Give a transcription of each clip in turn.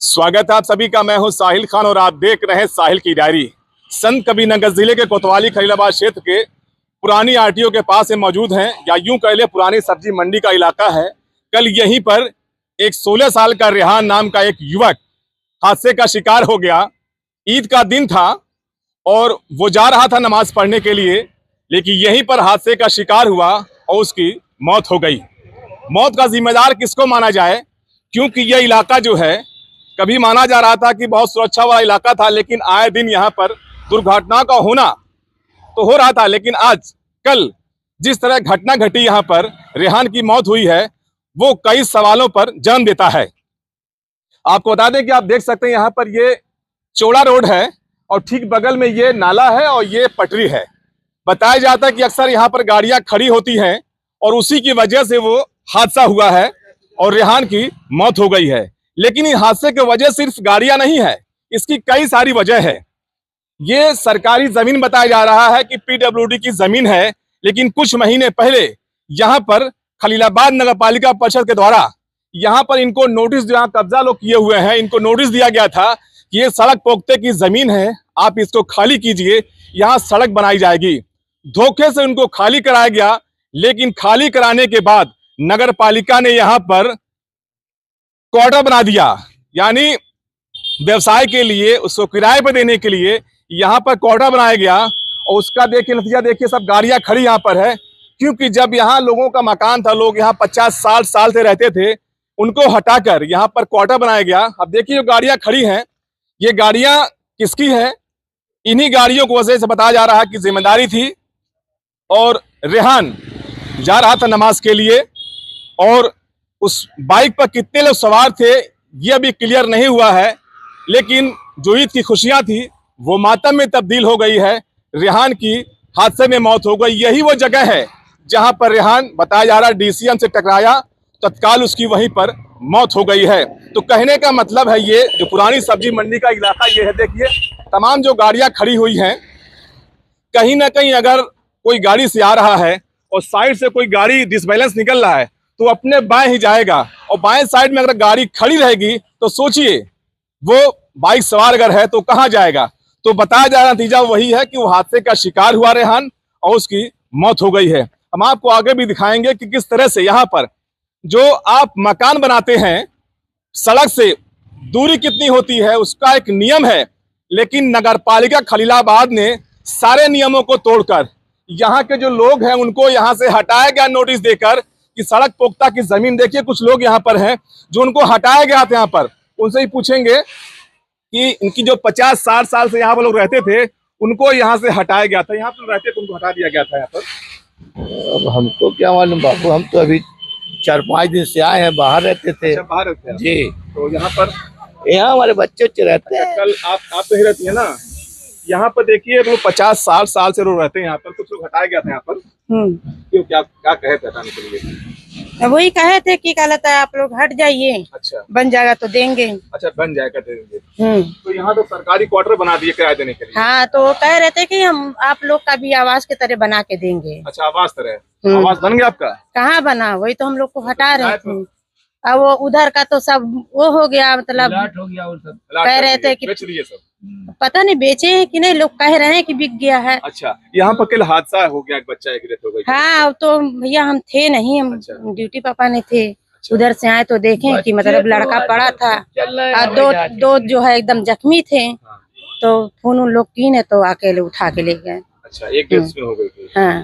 स्वागत है आप सभी का। मैं हूं साहिल खान और आप देख रहे हैं साहिल की डायरी। संत कबीरनगर जिले के कोतवाली खलीलाबाद क्षेत्र के पुरानी आरटीओ के पास मौजूद हैं, या यूं कह ले पुरानी सब्जी मंडी का इलाका है। कल यहीं पर एक 16 साल का रेहान नाम का एक युवक हादसे का शिकार हो गया। ईद का दिन था और वो जा रहा था नमाज पढ़ने के लिए, लेकिन यहीं पर हादसे का शिकार हुआ और उसकी मौत हो गई। मौत का जिम्मेदार किसको माना जाए, क्योंकि यह इलाका जो है कभी माना जा रहा था कि बहुत सुरक्षा वाला इलाका था, लेकिन आए दिन यहाँ पर दुर्घटना का होना तो हो रहा था। लेकिन आज कल जिस तरह घटना घटी यहाँ पर, रेहान की मौत हुई है, वो कई सवालों पर जन्म देता है। आपको बता दें कि आप देख सकते हैं यहाँ पर ये चौड़ा रोड है और ठीक बगल में ये नाला है और ये पटरी है। बताया जाता है कि अक्सर यहाँ पर गाड़ियां खड़ी होती हैं और उसी की वजह से वो हादसा हुआ है और रेहान की मौत हो गई है। लेकिन इस हादसे की वजह सिर्फ गाड़ियां नहीं है, इसकी कई सारी वजह है। ये सरकारी जमीन बताया जा रहा है कि पीडब्ल्यूडी की जमीन है, लेकिन कुछ महीने पहले यहाँ पर खलीलाबाद नगर पालिका परिषद के द्वारा यहाँ पर इनको नोटिस, जहाँ कब्जा लोग किए हुए हैं, इनको नोटिस दिया गया था कि ये सड़क पोख्ते की जमीन है, आप इसको खाली कीजिए, यहाँ सड़क बनाई जाएगी। धोखे से उनको खाली कराया गया, लेकिन खाली कराने के बाद नगर पालिका ने यहाँ पर क्वार्टर बना दिया, यानी व्यवसाय के लिए उसको किराए पर देने के लिए यहाँ पर क्वार्टर बनाया गया। और उसका देखिए नतीजा देखिए, सब गाड़ियां खड़ी यहाँ पर है, क्योंकि जब यहाँ लोगों का मकान था, लोग यहाँ 50-60 साल से रहते थे, उनको हटाकर यहाँ पर क्वार्टर बनाया गया। अब देखिए जो गाड़ियां खड़ी हैं, ये गाड़ियां किसकी है? इन्हीं गाड़ियों को वजह से बताया जा रहा है कि जिम्मेदारी थी। और रेहान जा रहा था नमाज के लिए और उस बाइक पर कितने लोग सवार थे ये अभी क्लियर नहीं हुआ है, लेकिन जो ईद की खुशियां थी वो मातम में तब्दील हो गई है। रेहान की हादसे में मौत हो गई। यही वो जगह है जहां पर रेहान, बताया जा रहा है, डीसीएम से टकराया, तत्काल उसकी वहीं पर मौत हो गई है। तो कहने का मतलब है, ये जो पुरानी सब्जी मंडी का इलाका ये है, देखिए तमाम जो गाड़ियां खड़ी हुई हैं, कहीं ना कहीं अगर कोई गाड़ी से आ रहा है और साइड से कोई गाड़ी डिसबैलेंस निकल रहा है तो अपने बाएं ही जाएगा, और बाएं साइड में अगर गाड़ी खड़ी रहेगी तो सोचिए वो बाइक सवार अगर है तो कहां जाएगा। तो बताया जा रहा नतीजा वही है कि वो हादसे का शिकार हुआ रेहान और उसकी मौत हो गई है। हम आपको आगे भी दिखाएंगे कि किस तरह से यहाँ पर जो आप मकान बनाते हैं, सड़क से दूरी कितनी होती है उसका एक नियम है, लेकिन नगर पालिका खलीलाबाद ने सारे नियमों को तोड़कर यहाँ के जो लोग हैं उनको यहाँ से हटाया गया, नोटिस देकर कि सड़क पोख्ता की जमीन। देखिए कुछ लोग यहाँ पर हैं जो उनको हटाया गया था। यहाँ पर उनसे ही पूछेंगे कि इनकी जो 50-60 साल से यहाँ पर लोग रहते थे उनको यहाँ से हटाया गया था, यहाँ पर रहते थे उनको हटा दिया गया था यहाँ पर। अब हमको क्या मालूम बापू, हम तो अभी 4-5 दिन से आए हैं, बाहर रहते थे। अच्छा, बाहर रहते हैं जी। तो यहाँ पर हमारे बच्चे रहते हैं। कल आप तो ही रहती है ना यहाँ पर। देखिए लोग 50-60 साल से लोग रहते हैं यहाँ पर, कुछ लोग हटाया गया था यहाँ पर। क्यों, क्या कहे थे हटाने के लिए? वही कहे थे कि क्या लगता है आप लोग हट जाइए। अच्छा, बन जाएगा तो देंगे। अच्छा, बन जाएगा देंगे। तो यहाँ तो सरकारी क्वार्टर बना दिए किराया देने के लिए। हाँ, तो कह रहे थे कि हम आप लोग का भी आवास की तरह बना के देंगे। अच्छा, आवास तरह। आवास बन गया आपका? कहाँ बना, वही तो हम लोग को हटा रहे थे। अब वो उधर का तो सब वो हो गया, मतलब हो गया वो सब। कह रहे थे कि बेच लिए सब। पता नहीं बेचे हैं कि नहीं, लोग कह रहे हैं कि बिक गया है। अच्छा, यहाँ पर कल हादसा हो गया, एक बच्चा एक डेथ हो गई। हाँ, तो भैया हम थे नहीं, हम ड्यूटी पापा नहीं थे। उधर से आए तो देखें कि मतलब लड़का पड़ा था और दो जो है एकदम जख्मी थे। तो फोन उन लोग की ने तो अकेले उठा के ले गए। अच्छा, एक डेथ में हो गई थी। हाँ।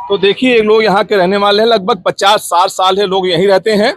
तो देखिए लोग यहाँ के रहने वाले हैं, लगभग 50-60 साल है लोग यहीं रहते हैं।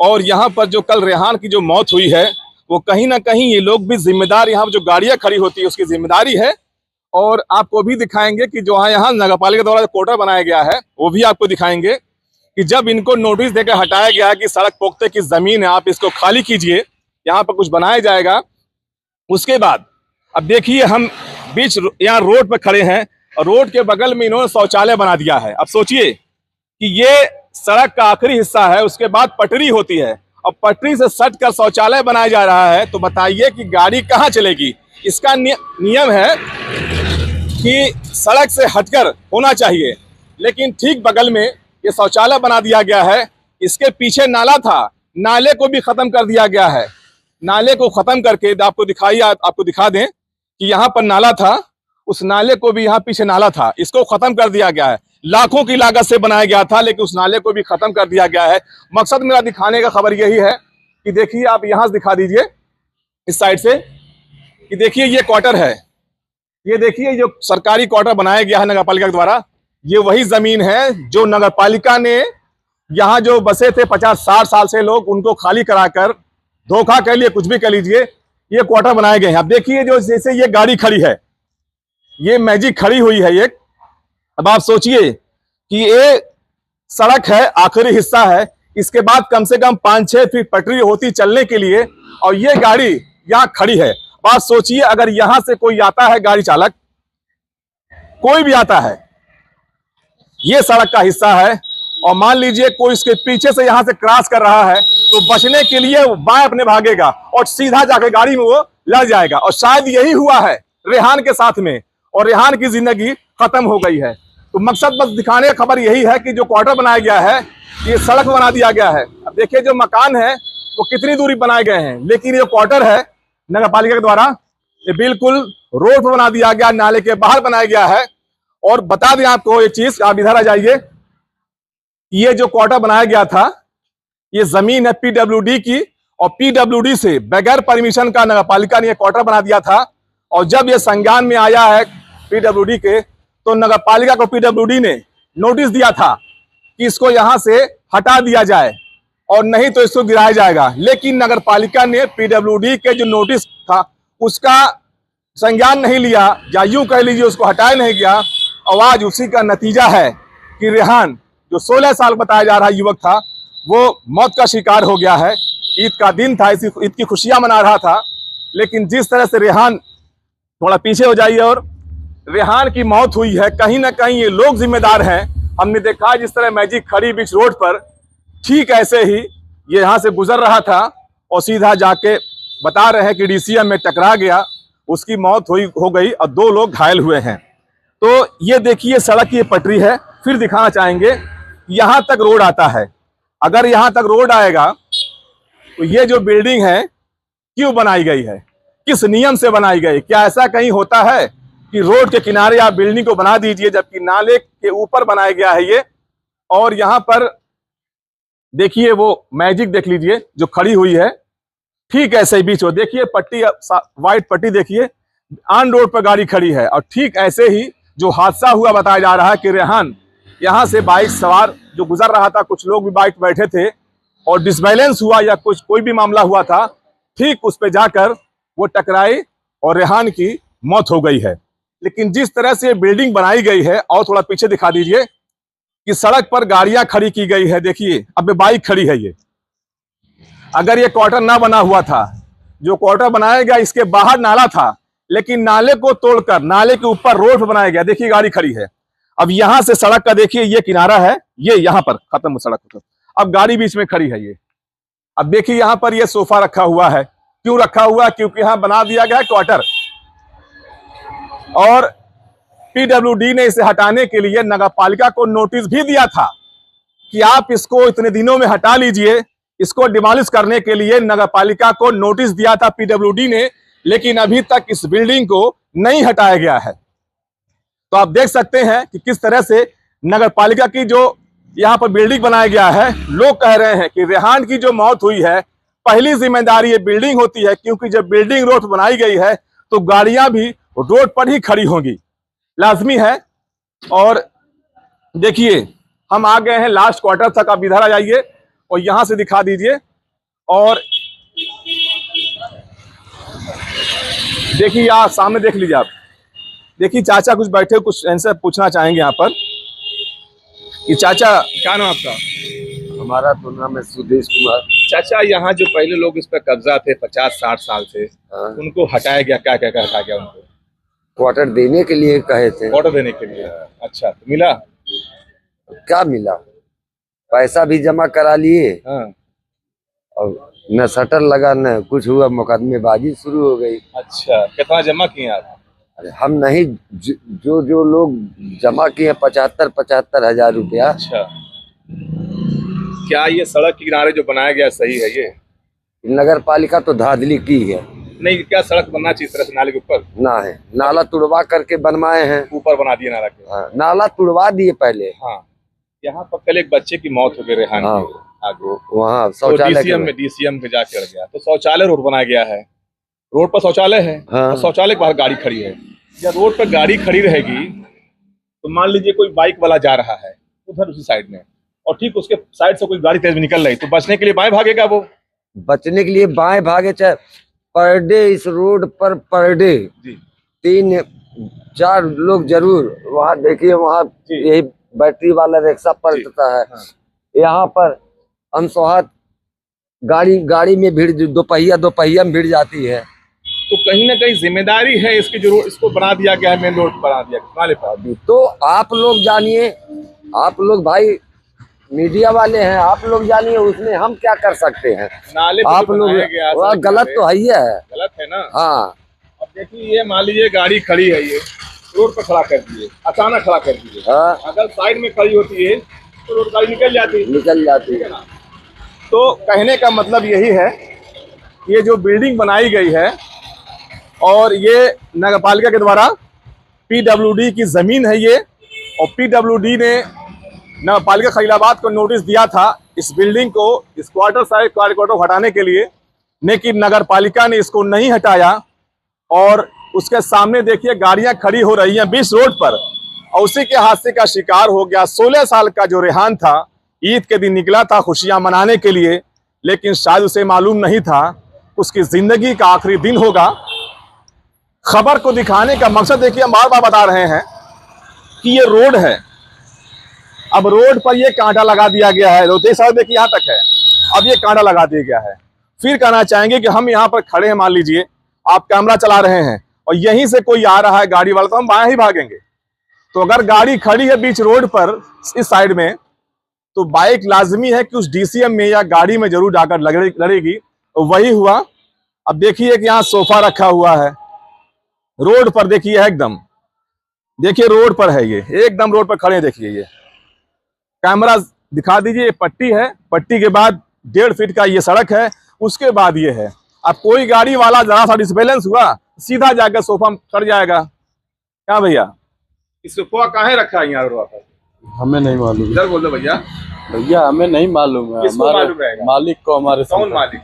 और यहाँ पर जो कल रेहान की जो मौत हुई है वो कहीं ना कहीं ये लोग भी जिम्मेदार, यहाँ जो गाड़ियां खड़ी होती है उसकी जिम्मेदारी है। और आपको भी दिखाएंगे कि जो यहाँ नगर पालिका द्वारा क्वार्टर बनाया गया है वो भी आपको दिखाएंगे कि जब इनको नोटिस देकर हटाया गया है कि सड़क पोख्ते की जमीन है, आप इसको खाली कीजिए, यहाँ पर कुछ बनाया जाएगा। उसके बाद अब देखिए हम बीच यहाँ रोड पर खड़े हैं और रोड के बगल में इन्होंने शौचालय बना दिया है। अब सोचिए कि ये सड़क का आखिरी हिस्सा है, उसके बाद पटरी होती है और पटरी से सट कर शौचालय बनाया जा रहा है। तो बताइए कि गाड़ी कहाँ चलेगी? इसका नियम है कि सड़क से हटकर होना चाहिए, लेकिन ठीक बगल में ये शौचालय बना दिया गया है। इसके पीछे नाला था, नाले को भी खत्म कर दिया गया है। नाले को खत्म करके आपको दिखा दें कि यहाँ पर नाला था, उस नाले को भी, यहाँ पीछे नाला था, इसको खत्म कर दिया गया है। लाखों की लागत से बनाया गया था, लेकिन उस नाले को भी खत्म कर दिया गया है। मकसद मेरा दिखाने का खबर यही है कि देखिए, आप यहाँ से दिखा दीजिए इस साइड से कि देखिए ये क्वार्टर है, ये देखिए जो सरकारी क्वार्टर बनाया गया है नगरपालिका के द्वारा, ये वही जमीन है जो नगरपालिका ने यहाँ जो बसे थे 50-60 साल से लोग, उनको खाली कराकर, धोखा कह लिए, कुछ भी कह लीजिए, ये क्वार्टर बनाए गए हैं। अब देखिए जो जैसे ये गाड़ी खड़ी है, ये मैजिक खड़ी हुई है एक। अब आप सोचिए कि ये सड़क है, आखिरी हिस्सा है, इसके बाद कम से कम 5-6 फीट पटरी होती चलने के लिए, और ये गाड़ी यहाँ खड़ी है। बात सोचिए, अगर यहां से कोई आता है, गाड़ी चालक कोई भी आता है, ये सड़क का हिस्सा है, और मान लीजिए कोई इसके पीछे से यहां से क्रॉस कर रहा है, तो बचने के लिए वो बाएं अपने भागेगा और सीधा जाकर गाड़ी में वो लड़ जाएगा। और शायद यही हुआ है रेहान के साथ में, और रेहान की जिंदगी खत्म हो गई है। तो मकसद बस दिखाने का खबर यही है कि जो क्वार्टर बनाया गया है, ये सड़क बना दिया गया है। अब देखिए जो मकान है वो कितनी दूरी बनाए गए हैं, लेकिन ये क्वार्टर है नगरपालिका के द्वारा, ये बिल्कुल रोड पर बना दिया गया, नाले के बाहर बनाया गया है। और बता दें आपको एक चीज, आप इधर आ जाइए, ये जो क्वार्टर बनाया गया था, ये जमीन है पीडब्ल्यूडी की, और पीडब्ल्यूडी से बगैर परमिशन का नगरपालिका ने ये क्वार्टर बना दिया था। और जब ये संज्ञान में आया है पीडब्ल्यूडी के, तो नगरपालिका को पीडब्ल्यूडी ने नोटिस दिया था कि इसको यहां से हटा दिया जाए, और नहीं तो इसको गिराया जाएगा। लेकिन नगरपालिका ने पीडब्ल्यूडी के जो नोटिस था उसका संज्ञान नहीं लिया, या यूं कह लीजिए उसको हटाया नहीं गया। और आज उसी का नतीजा है कि रेहान, जो 16 साल बताया जा रहा युवक था, वो मौत का शिकार हो गया है। ईद का दिन था, इसी ईद की खुशियां मना रहा था, लेकिन जिस तरह से रेहान, थोड़ा पीछे हो जाइए, और रेहान की मौत हुई है, कहीं ना कहीं ये लोग जिम्मेदार हैं। हमने देखा जिस तरह मैजिक खड़ी बीच रोड पर, ठीक ऐसे ही ये यहाँ से गुजर रहा था और सीधा जाके बता रहे हैं कि डीसीएम में टकरा गया, उसकी मौत हो गई और 2 लोग घायल हुए हैं। तो ये देखिए सड़क की पटरी है। फिर दिखाना चाहेंगे, यहाँ तक रोड आता है। अगर यहाँ तक रोड आएगा तो ये जो बिल्डिंग है क्यों बनाई गई है, किस नियम से बनाई गई? क्या ऐसा कहीं होता है कि रोड के किनारे आप बिल्डिंग को बना दीजिए, जबकि नाले के ऊपर बनाया गया है ये? और यहाँ पर देखिए वो मैजिक देख लीजिए जो खड़ी हुई है, ठीक ऐसे ही बीच में देखिए पट्टी, व्हाइट पट्टी देखिए, ऑन रोड पर गाड़ी खड़ी है। और ठीक ऐसे ही जो हादसा हुआ बताया जा रहा है कि रेहान यहाँ से बाइक सवार जो गुजर रहा था, कुछ लोग भी बाइक बैठे थे और डिसबैलेंस हुआ या कोई भी मामला हुआ था, ठीक उस पर जाकर वो टकराई और रेहान की मौत हो गई है। लेकिन जिस तरह से बिल्डिंग बनाई गई है, और थोड़ा पीछे दिखा दीजिए कि सड़क पर गाड़ियां खड़ी की गई है। देखिए अब बाइक खड़ी है ये। अगर ये क्वार्टर ना बना हुआ था, जो क्वार्टर बनाया गया इसके बाहर नाला था, लेकिन नाले को तोड़कर नाले के ऊपर रोड बनाया गया। देखिए गाड़ी खड़ी है। अब यहां से सड़क का देखिए ये किनारा है, ये यहां पर खत्म हो सड़क तो, अब गाड़ी बीच में खड़ी है ये। अब देखिए यहां पर ये सोफा रखा हुआ है। क्यों रखा हुआ? क्योंकि यहां बना दिया गया है क्वार्टर, और पीडब्ल्यूडी ने इसे हटाने के लिए नगरपालिका को नोटिस भी दिया था कि आप इसको इतने दिनों में हटा लीजिए। इसको डिमोलिश करने के लिए नगरपालिका को नोटिस दिया था पीडब्ल्यूडी ने, लेकिन अभी तक इस बिल्डिंग को नहीं हटाया गया है। तो आप देख सकते हैं कि किस तरह से नगरपालिका की जो यहाँ पर बिल्डिंग बनाया गया है, लोग कह रहे हैं कि रेहान की जो मौत हुई है, पहली जिम्मेदारी ये बिल्डिंग होती है, क्योंकि जब बिल्डिंग रोड बनाई गई है तो गाड़ियां भी रोड पर ही खड़ी होंगी, लाजमी है। और देखिए हम आ गए हैं लास्ट क्वार्टर तक। आप इधर आ जाइए और यहां से दिखा दीजिए, और देखिए यहाँ सामने देख लीजिए आप। देखिए चाचा कुछ बैठे, कुछ इनसे पूछना चाहेंगे यहाँ पर कि चाचा क्या नाम आपका? हमारा तो नाम है सुदेश कुमार। चाचा यहाँ जो पहले लोग इस पर कब्जा थे 50-60 साल से, उनको हटाया गया, क्या क्या हटाया गया उनको? क्वार्टर देने के लिए कहे थे। क्वार्टर देने के लिए? अच्छा, तो मिला? क्या मिला? पैसा भी जमा करा लिए, हाँ। और न शटर लगा न कुछ हुआ, मुकदमेबाजी शुरू हो गई। अच्छा, कितना जमा किए आप? अरे हम नहीं, जो लोग जमा किए 75 हजार रुपया। अच्छा, क्या ये सड़क के किनारे जो बनाया गया सही है? नगर पालिका तो धांधली की है। नहीं, क्या सड़क बनना चाहिए इस तरह से नाले के ऊपर? ना है, नाला तुड़वा करके बनवाए हैं। ऊपर बना दिए नाला के। हाँ, नाला तुड़वा दिए पहले। हाँ, यहाँ पर कल एक बच्चे की मौत हो गई रेहान हाँ, के आगे। वहाँ तो शौचालय डीसीएम पे जाके अड़ गया। तो शौचालय रोड बनाया गया है, रोड पर शौचालय है। हाँ। और शौचालय के बाहर गाड़ी खड़ी है। या रोड पर गाड़ी खड़ी रहेगी तो मान लीजिए कोई बाइक वाला जा रहा है उधर उसी साइड में, और ठीक उसके साइड से कोई गाड़ी तेज में निकल रही, तो बचने के लिए बाएं भागेगा वो। बचने के लिए बाएं भागे, चाहे पर डे इस रोड पर डे 3-4 लोग जरूर। वहाँ देखिए, वहाँ यही बैटरी वाला रिक्शा पलटता है। हाँ। यहाँ पर अनसोहात गाड़ी में भीड़, दोपहिया में भीड़ जाती है। तो कहीं ना कहीं जिम्मेदारी है इसकी, जो इसको बना दिया गया है, मेन रोड बना दिया नाले पर। तो आप लोग जानिए, आप लोग भाई मीडिया वाले हैं, आप लोग जानिए, उसमें हम क्या कर सकते हैं। नाले पे आप जो लोग बनाया गया है, गलत तो है ही है। गलत है ना। हाँ, अब देखिए, ये मान लीजिए गाड़ी खड़ी है, ये रोड पर खड़ा कर दिए, अचानक खड़ा कर दिए। हाँ, अगर साइड में खड़ी होती है तो रोड गाड़ी निकल जाती निकल है ना। तो कहने का मतलब यही है, ये जो बिल्डिंग बनाई गई है और ये नगरपालिका के द्वारा पीडब्ल्यूडी की जमीन है ये, और पीडब्ल्यूडी ने नगरपालिका खलीलाबाद को नोटिस दिया था इस बिल्डिंग को, इस क्वार्टर को हटाने के लिए, लेकिन नगरपालिका ने इसको नहीं हटाया। और उसके सामने देखिए गाड़ियां खड़ी हो रही हैं बीच रोड पर, और उसी के हादसे का शिकार हो गया 16 साल का जो रेहान था। ईद के दिन निकला था खुशियां मनाने के लिए, लेकिन शायद उसे मालूम नहीं था उसकी जिंदगी का आखिरी दिन होगा। खबर को दिखाने का मकसद देखिए, हम बार बार बता रहे हैं कि ये रोड है। अब रोड पर ये कांटा लगा दिया गया है, तो देखिए यहाँ तक है, अब ये कांटा लगा दिया गया है। फिर कहना चाहेंगे कि हम यहाँ पर खड़े हैं, मान लीजिए आप कैमरा चला रहे हैं और यहीं से कोई आ रहा है गाड़ी वाला, तो हम बाएं ही भागेंगे। तो अगर गाड़ी खड़ी है बीच रोड पर इस साइड में, तो बाइक लाजमी है कि उस डीसीएम में या गाड़ी में जरूर जाकर लड़ेगी। तो वही हुआ। अब देखिए कि यहाँ सोफा रखा हुआ है रोड पर, देखिए एकदम, देखिए रोड पर है, ये एकदम रोड पर खड़े हैं। देखिए ये कैमरा दिखा दीजिए, ये पट्टी है, पट्टी के बाद 1.5 फीट का ये सड़क है, उसके बाद ये है। अब कोई गाड़ी वाला जरा सा डिसबैलेंस हुआ, सीधा जाकर सोफा चढ़ जाएगा। क्या भैया, इस सोफा कहाँ रखा है यहाँ रोड पर? हमें नहीं मालूम। इधर बोल दो भैया। भैया हमें नहीं मालूम है, किसको मालूम रहेगा? मालिक को, हमारे कौन मालिक?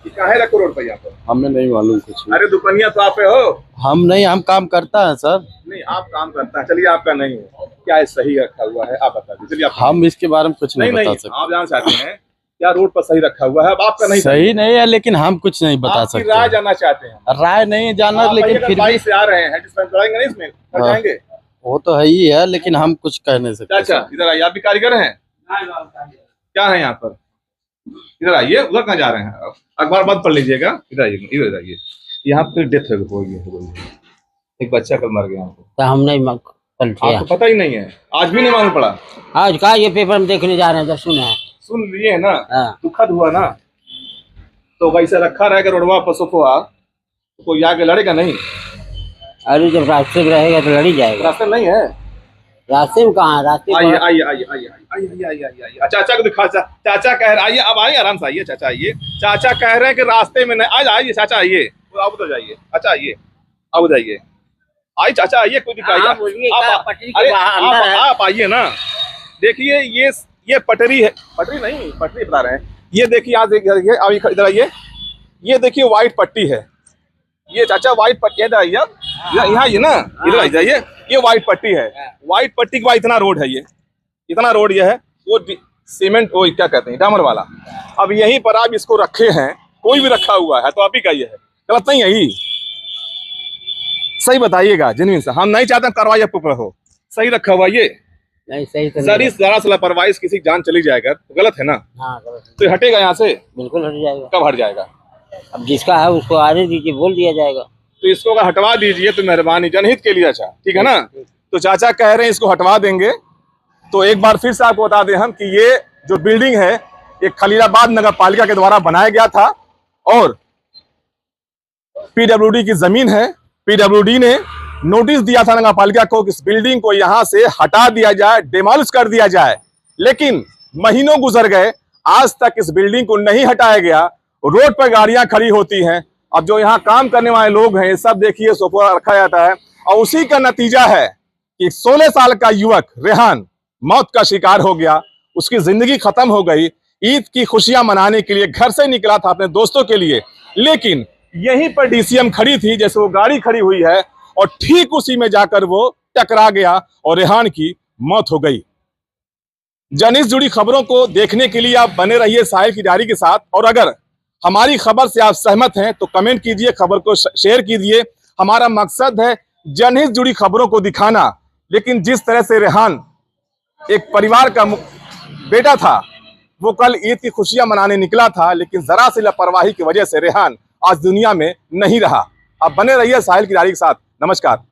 कहाँ रखो रोड पर यहाँ पर? हमें नहीं मालूम कुछ। अरे दुपहिया तो आप हो। हम नहीं, हम काम करता है सर। नहीं, आप काम करता है, चलिए आपका नहीं है, क्या है सही रखा हुआ है आप बता दीजिए। चलिए हम इसके बारे में कुछ नहीं बता सकते। आप जानना चाहते हैं क्या रोड पर सही रखा हुआ है? अब आपका नहीं सही नहीं है, लेकिन हम कुछ नहीं बता आपकी सकते। राय जानना चाहते हैं। राय नहीं जाना, लेकिन फिर भी बाइक से आ रहे हैं, डिस्पेंस कराएंगे नहीं इसमें? कर जाएंगे वो तो है ही है, लेकिन हम कुछ कह नहीं सकते। अच्छा, इधर आइए, आप भी कारीगर हैं? क्या है यहाँ पर? इधर आइए, उधर कहाँ जा रहे हैं? अखबार बंद पढ़ लीजिएगा। इधर आइए, इधर आइए। यहाँ पे डेथ हो गई, एक बच्चा कल मर गया। तो हम नहीं कल आपको पता ही नहीं है? आज भी नहीं मालूम पड़ा? आज का ये पेपर में देखने जा रहे हैं, जब सुने सुन लिए है ना? हाँ। दुखद हुआ ना। तो वैसे रखा रहेगा रोडवा पर सोफा, तो कोई आगे लड़ेगा नहीं? अरे जब रास्ते में रहेगा तो लड़ी जाएगा। रास्ता नहीं है? रास्ते में कहाँ? रास्ते आइए में आइए आइए आइए आइए आइए आइए आइए। चाचा को दिखा, चाचा कह रहे, आइए अब आइए, आराम से आइए चाचा, आइए। चाचा कह रहे हैं कि रास्ते में नहीं। आज आइए चाचा, आइए, अब उधर जाइए। अच्छा आइए, अब जाइए, आइए चाचा, आइए, कोई दिखाइए। आप आइए ना। देखिए ये पटरी है, पटरी नहीं, पटरी बता रहे हैं। ये देखिए, यहाँ देखिए, अब इधर आइए, ये देखिए व्हाइट पट्टी है। ये चाचा व्हाइट पट्टी, इधर आइए, यहाँ ये ना, इधर आ जाइए, ये व्हाइट पट्टी है। व्हाइट पट्टी के बाद इतना रोड है, ये इतना रोड ये है, वो सीमेंट, वो क्या कहते हैं, डामर वाला। अब यहीं पर आप इसको रखे हैं, कोई भी रखा हुआ है, तो आप ही का ये है, गलत नहीं है? ही सही बताइएगा, जेन्युइन से। हम नहीं चाहते कार्रवाई आपके ऊपर हो, सही रखा हुआ ये नहीं सही तो जरा सा लापरवाही से किसी की जान चली जाएगा तो गलत है ना? हाँ गलत। तो हटेगा यहाँ से? बिल्कुल हट जाएगा। कब हट जाएगा? अब जिसका है उसको आने दीजिए, बोल दिया जाएगा। तो इसको अगर हटवा दीजिए तो मेहरबानी, जनहित के लिए। अच्छा ठीक है ना? तो चाचा कह रहे हैं इसको हटवा देंगे। तो एक बार फिर से आपको बता दें हम कि ये जो बिल्डिंग है, ये खलीलाबाद नगर पालिका के द्वारा बनाया गया था और पीडब्ल्यूडी की जमीन है। पीडब्ल्यूडी ने नोटिस दिया था नगर पालिका को कि इस बिल्डिंग को यहां से हटा दिया जाए, डिमोलिश कर दिया जाए, लेकिन महीनों गुजर गए, आज तक इस बिल्डिंग को नहीं हटाया गया। रोड पर गाड़ियां खड़ी होती हैं। अब जो यहाँ काम करने वाले लोग हैं, ये सब देखिए सोफा रखा जाता है, और उसी का नतीजा है कि 16 साल का युवक रेहान मौत का शिकार हो गया। उसकी जिंदगी खत्म हो गई। ईद की खुशियां मनाने के लिए घर से निकला था अपने दोस्तों के लिए, लेकिन यहीं पर डीसीएम खड़ी थी, जैसे वो गाड़ी खड़ी हुई है, और ठीक उसी में जाकर वो टकरा गया और रेहान की मौत हो गई। जनहित से जुड़ी खबरों को देखने के लिए आप बने रहिए साहिल की डायरी के साथ, और अगर हमारी खबर से आप सहमत हैं तो कमेंट कीजिए, खबर को शेयर कीजिए। हमारा मकसद है जनहित से जुड़ी खबरों को दिखाना, लेकिन जिस तरह से रेहान एक परिवार का बेटा था, वो कल ईद की खुशियां मनाने निकला था, लेकिन जरा सी लापरवाही की वजह से रेहान आज दुनिया में नहीं रहा। आप बने रहिए साहिल की डायरी के साथ। नमस्कार।